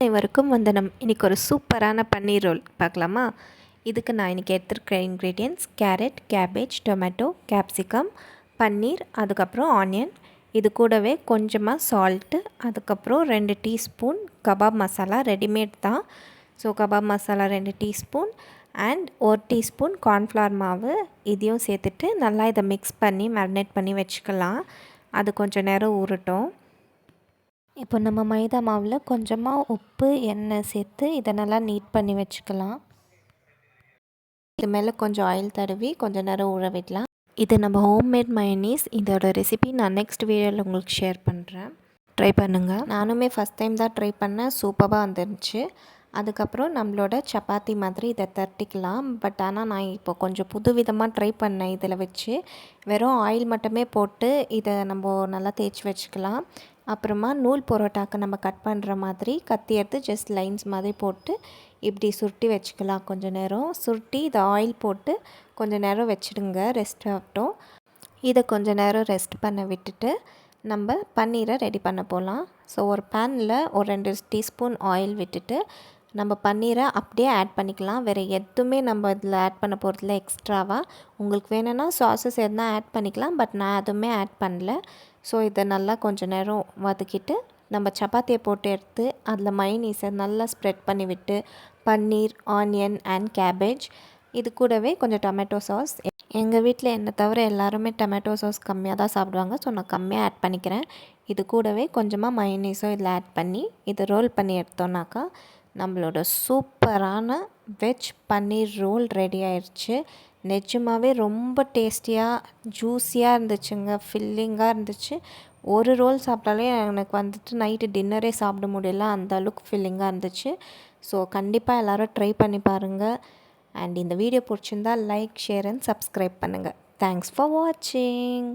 அனைவருக்கும் வந்தனம். இன்றைக்கி ஒரு சூப்பரான பன்னீர் ரோல் பார்க்கலாமா? இதுக்கு நான் இன்றைக்கி எடுத்துருக்கிற ingredients carrot, cabbage, tomato, capsicum, paneer, அதுக்கப்புறம் ஆனியன். இது கூடவே கொஞ்சமாக சால்ட்டு, அதுக்கப்புறம் 2 டீஸ்பூன் கபாப் மசாலா ரெடிமேட் தான். So kebab masala 2 teaspoon and 1 teaspoon cornflour மாவு. இதையும் சேர்த்துட்டு நல்லா இதை மிக்ஸ் பண்ணி மேரினேட் பண்ணி வச்சுக்கலாம். அது கொஞ்சம் நேரம் ஊறட்டும். இப்போ நம்ம மைதா மாவில் கொஞ்சமாக உப்பு, எண்ணெய் சேர்த்து இதை நல்லா நீட் பண்ணி வச்சுக்கலாம். இது மேலே கொஞ்சம் ஆயில் தடவி கொஞ்சம் நேரம் ஊற விடலாம். இது நம்ம ஹோம்மேட் மயோனீஸ். இதோட ரெசிபி நான் நெக்ஸ்ட் வீடியோவில் உங்களுக்கு ஷேர் பண்ணுறேன். ட்ரை பண்ணுங்கள். நானுமே ஃபஸ்ட் டைம் தான் ட்ரை பண்ணேன். சூப்பராக வந்துருந்துச்சு. அதுக்கப்புறம் நம்மளோட சப்பாத்தி மாதிரி இதை தட்டிக்கலாம். பட் ஆனால் நான் இப்போ கொஞ்சம் புதுவிதமாக ட்ரை பண்ணேன். இதில் வச்சு வெறும் ஆயில் மட்டுமே போட்டு இதை நம்ம நல்லா தேய்ச்சி வச்சுக்கலாம். அப்புறமா நூல் பரோட்டாக்கு நம்ம கட் பண்ணுற மாதிரி கத்தி எடுத்து ஜஸ்ட் லைன்ஸ் மாதிரி போட்டு இப்படி சுருட்டி வச்சுக்கலாம். கொஞ்சம் நேரம் சுருட்டி இதை ஆயில் போட்டு கொஞ்சம் நேரம் வச்சுடுங்க, ரெஸ்ட் ஆகட்டும். இதை கொஞ்சம் நேரம் ரெஸ்ட் பண்ண விட்டுட்டு நம்ம பன்னீரை ரெடி பண்ண போகலாம். ஸோ ஒரு பேனில் ஒரு 2 டீஸ்பூன் ஆயில் விட்டுட்டு நம்ம பன்னீரை அப்படியே ஆட் பண்ணிக்கலாம். வேறு எதுவுமே நம்ம இதில் ஆட் பண்ண போகிறதில்ல எக்ஸ்ட்ராவாக. உங்களுக்கு வேணும்னா சாஸஸ் எதுனா ஆட் பண்ணிக்கலாம். பட் நான் எதுவுமே ஆட் பண்ணல. ஸோ இதை நல்லா கொஞ்சம் நேரம் வதக்கிட்டு நம்ம சப்பாத்தியை போட்டு எடுத்து அதில் மயோனீஸை நல்லா ஸ்ப்ரெட் பண்ணி விட்டு பன்னீர், ஆனியன் அண்ட் கேபேஜ், இது கூடவே கொஞ்சம் டொமேட்டோ சாஸ். எங்கள் வீட்டில் என்னை தவிர எல்லாருமே டொமேட்டோ சாஸ் கம்மியாக தான் சாப்பிடுவாங்க. ஸோ நான் கம்மியாக ஆட் பண்ணிக்கிறேன். இது கூடவே கொஞ்சமாக மயோனீஸும் இதில் ஆட் பண்ணி இதை ரோல் பண்ணி எடுத்தோன்னாக்கா நம்மளோட சூப்பரான வெஜ் பன்னீர் ரோல் ரெடி ஆயிடுச்சு. நிஜமாகவே ரொம்ப டேஸ்டியாக ஜூஸியாக இருந்துச்சுங்க, ஃபில்லிங்காக இருந்துச்சு. ஒரு ரோல் சாப்பிட்டாலே எனக்கு வந்துட்டு நைட்டு டின்னரே சாப்பிட முடியல, அந்த அளவுக்கு ஃபில்லிங்காக இருந்துச்சு. ஸோ கண்டிப்பாக எல்லோரும் ட்ரை பண்ணி பாருங்கள். அண்ட் இந்த வீடியோ பிடிச்சிருந்தால் லைக், ஷேர் அண்ட் சப்ஸ்கிரைப் பண்ணுங்கள். தேங்க்ஸ் ஃபார் வாட்சிங்.